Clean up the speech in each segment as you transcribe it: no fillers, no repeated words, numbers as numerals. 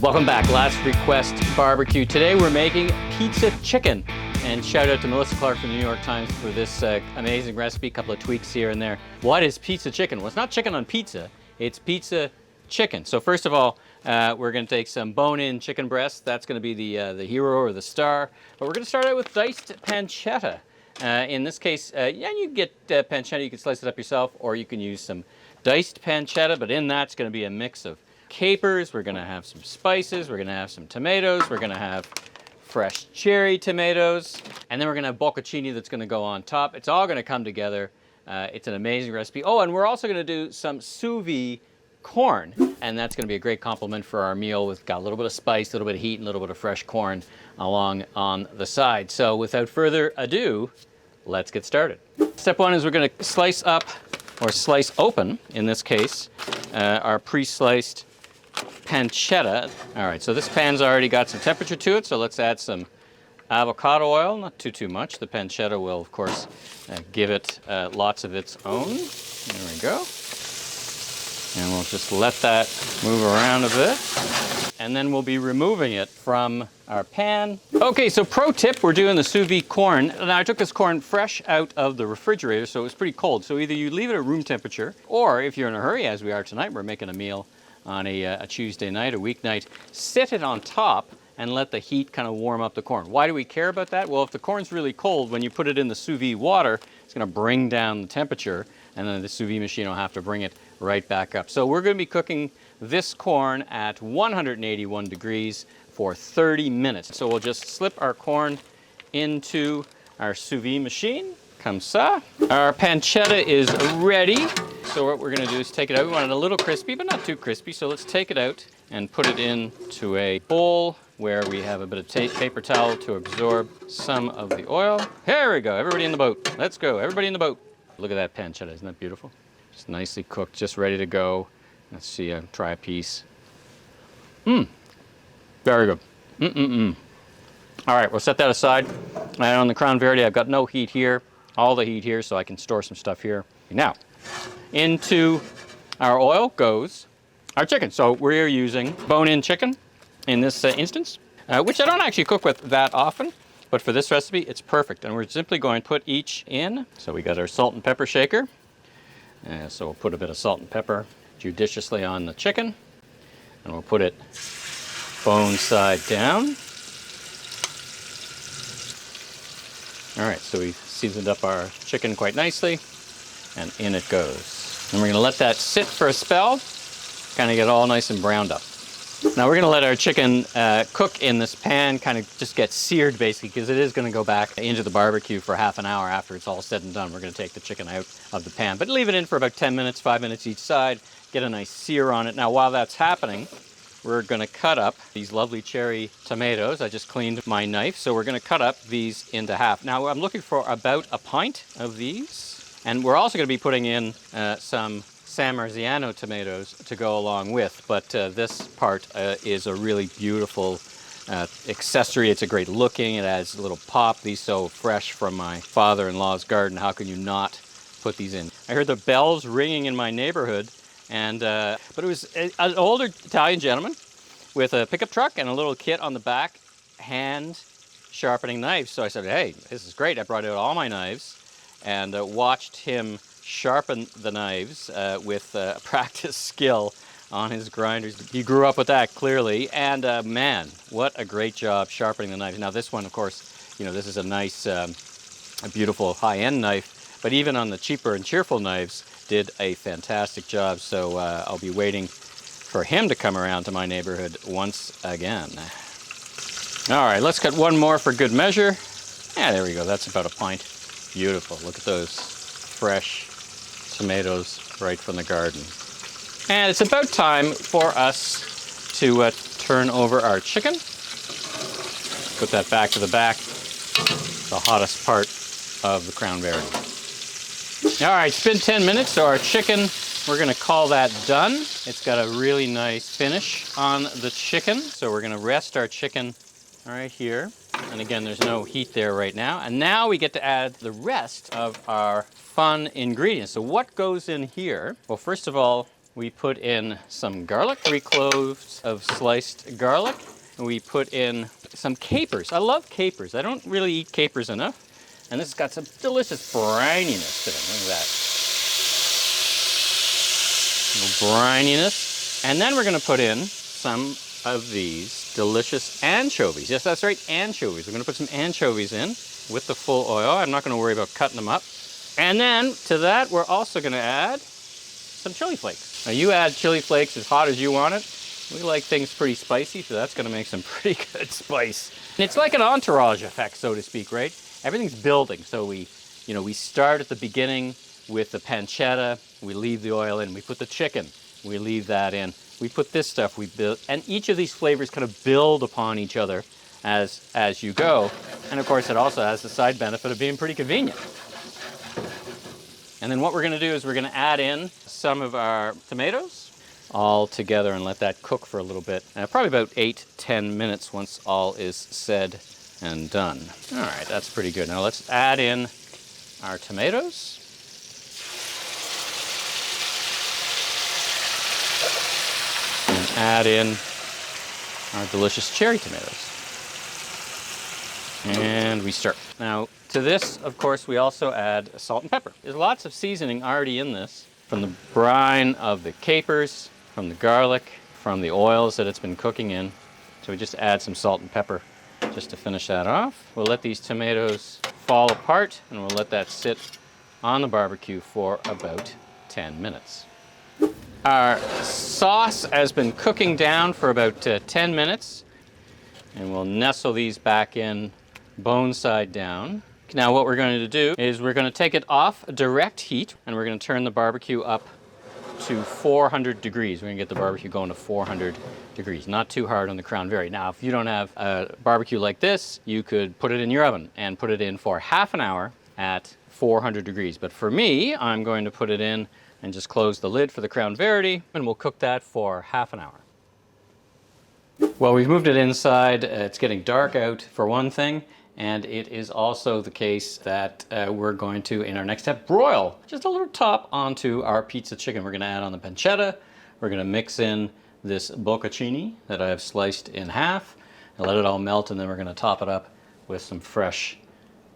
Welcome back, Last Request Barbecue. Today we're making pizza chicken. And shout out to Melissa Clark from the New York Times for this amazing recipe, a couple of tweaks here and there. What is pizza chicken? Well, it's not chicken on pizza, it's pizza chicken. So first of all, we're gonna take some bone-in chicken breast. That's gonna be the hero or the star. But we're gonna start out with diced pancetta. In this case, yeah, you can get pancetta, you can slice it up yourself, or you can use some diced pancetta, but in that's gonna be a mix of capers, we're gonna have some spices, we're gonna have some tomatoes, we're gonna have fresh cherry tomatoes, and then we're gonna have bocconcini that's gonna go on top. It's all gonna come together. It's an amazing recipe. Oh, and we're also gonna do some sous vide corn, and that's gonna be a great complement for our meal. We've got a little bit of spice, a little bit of heat, and a little bit of fresh corn along on the side. So without further ado, let's get started. Step one is we're gonna slice up, or slice open, in this case, our pre-sliced pancetta. All right, so this pan's already got some temperature to it, so let's add some avocado oil, not too much. The pancetta will, of course, give it lots of its own. There we go. And we'll just let that move around a bit. And then we'll be removing it from our pan. Okay, so pro tip, we're doing the sous vide corn. Now I took this corn fresh out of the refrigerator, so it was pretty cold. So either you leave it at room temperature, or if you're in a hurry, as we are tonight, we're making a meal on a Tuesday night, a weeknight, sit it on top and let the heat kind of warm up the corn. Why do we care about that? Well, if the corn's really cold, when you put it in the sous vide water, it's gonna bring down the temperature, and then the sous vide machine will have to bring it right back up. So we're gonna be cooking this corn at 181 degrees for 30 minutes. So we'll just slip our corn into our sous vide machine. Comme ça. Our pancetta is ready. So what we're gonna do is take it out. We want it a little crispy, but not too crispy. So let's take it out and put it into a bowl where we have a bit of paper towel to absorb some of the oil. Here we go, everybody in the boat. Let's go, everybody in the boat. Look at that pancetta, isn't that beautiful? Just nicely cooked, just ready to go. Let's see, try a piece. Very good. All right, we'll set that aside. And on the Crown Verde, I've got no heat here, all the heat here, so I can store some stuff here. Now, into our oil goes our chicken. So we're using bone-in chicken in this instance, which I don't actually cook with that often, but for this recipe, it's perfect. And we're simply going to put each in. So we got our salt and pepper shaker. So we'll put a bit of salt and pepper judiciously on the chicken, and we'll put it bone side down. All right, so we've seasoned up our chicken quite nicely, and in it goes. And we're gonna let that sit for a spell, kind of get all nice and browned up. Now we're gonna let our chicken cook in this pan, kind of just get seared basically, because it is gonna go back into the barbecue for half an hour after it's all said and done. We're gonna take the chicken out of the pan, but leave it in for about 10 minutes, 5 minutes each side, get a nice sear on it. Now while that's happening, we're gonna cut up these lovely cherry tomatoes. I just cleaned my knife, so we're gonna cut up these into half. Now I'm looking for about a pint of these, and we're also gonna be putting in some San Marzano tomatoes to go along with, but this part is a really beautiful accessory. It's a great looking, it adds a little pop. These so fresh from my father-in-law's garden. How can you not put these in? I heard the bells ringing in my neighborhood, and but it was an older Italian gentleman with a pickup truck and a little kit on the back, hand sharpening knives. So I said, hey, this is great. I brought out all my knives and watched him sharpen the knives with practice skill on his grinders. He grew up with that, clearly, and man, what a great job sharpening the knives. Now this one, of course, you know, this is a nice, a beautiful high-end knife, but even on the cheaper and cheerful knives, did a fantastic job. So I'll be waiting for him to come around to my neighborhood once again. All right, let's cut one more for good measure. Yeah, there we go, that's about a pint. Beautiful, look at those fresh tomatoes right from the garden. And it's about time for us to turn over our chicken. Put that back to the back, the hottest part of the Crown Verde. All right, it's been 10 minutes, so our chicken, we're gonna call that done. It's got a really nice finish on the chicken. So we're gonna rest our chicken right here. And again, there's no heat there right now. And now we get to add the rest of our fun ingredients. So what goes in here? Well, first of all, we put in some garlic, 3 cloves of sliced garlic. And we put in some capers. I love capers. I don't really eat capers enough. And this has got some delicious brininess to them. Look at that. A little brininess. And then we're going to put in some of these delicious anchovies. Yes, that's right, anchovies. We're going to put some anchovies in with the full oil. I'm not going to worry about cutting them up. And then to that, we're also going to add some chili flakes. Now you add chili flakes as hot as you want it. We like things pretty spicy, so that's going to make some pretty good spice. And it's like an entourage effect, so to speak, right? Everything's building. So we start at the beginning with the pancetta. We leave the oil in. We put the chicken. We leave that in. We put this stuff. We build, and each of these flavors kind of build upon each other as you go. And of course, it also has the side benefit of being pretty convenient. And then what we're going to do is we're going to add in some of our tomatoes all together and let that cook for a little bit. Probably about 8-10 minutes once all is said and done. All right, that's pretty good. Now let's add in our tomatoes. And add in our delicious cherry tomatoes. And we stir. Now to this, of course, we also add salt and pepper. There's lots of seasoning already in this, from the brine of the capers, from the garlic, from the oils that it's been cooking in. So we just add some salt and pepper just to finish that off. We'll let these tomatoes fall apart and we'll let that sit on the barbecue for about 10 minutes. Our sauce has been cooking down for about 10 minutes and we'll nestle these back in bone side down. Now what we're going to do is we're going to take it off direct heat and we're going to turn the barbecue up to 400 degrees. We're going to get the barbecue going to 400 degrees. Not too hard on the Crown Vary. Now, if you don't have a barbecue like this, you could put it in your oven and put it in for half an hour at 400 degrees. But for me, I'm going to put it in and just close the lid for the Crown Vary, and we'll cook that for half an hour. Well, we've moved it inside. It's getting dark out for one thing. And it is also the case that we're going to, in our next step, broil just a little top onto our pizza chicken. We're going to add on the pancetta. We're going to mix in this bocconcini that I have sliced in half and let it all melt, and then we're going to top it up with some fresh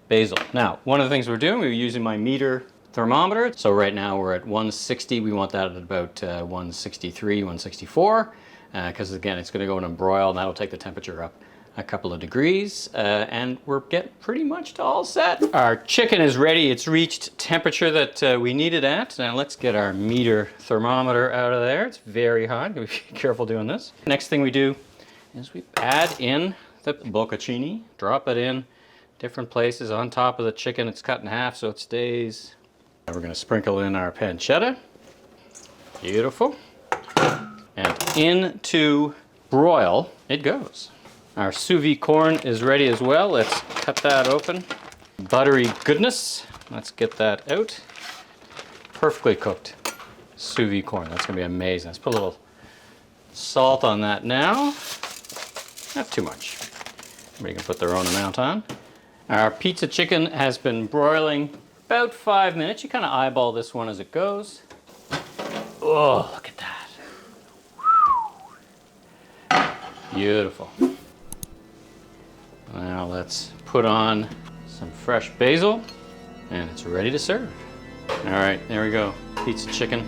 basil. Now, one of the things we're doing, we're using my meter thermometer. So right now we're at 160. We want that at about 163, 164, because again, it's going to go in a broil, and that'll take the temperature up a couple of degrees, and we're getting pretty much all set. Our chicken is ready. It's reached temperature that we need it at. Now let's get our meter thermometer out of there. It's very hot. Be careful doing this. Next thing we do is we add in the bocconcini, drop it in different places on top of the chicken. It's cut in half so it stays. And we're going to sprinkle in our pancetta. Beautiful. And into broil it goes. Our sous vide corn is ready as well. Let's cut that open. Buttery goodness. Let's get that out. Perfectly cooked sous vide corn. That's gonna be amazing. Let's put a little salt on that now. Not too much. Everybody can put their own amount on. Our pizza chicken has been broiling about 5 minutes. You kind of eyeball this one as it goes. Oh, look at that. Beautiful. Now let's put on some fresh basil and it's ready to serve. All right, there we go. Pizza chicken,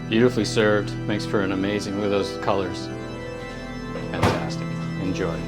beautifully served. Makes for an amazing, look at those colors. Fantastic. Enjoy.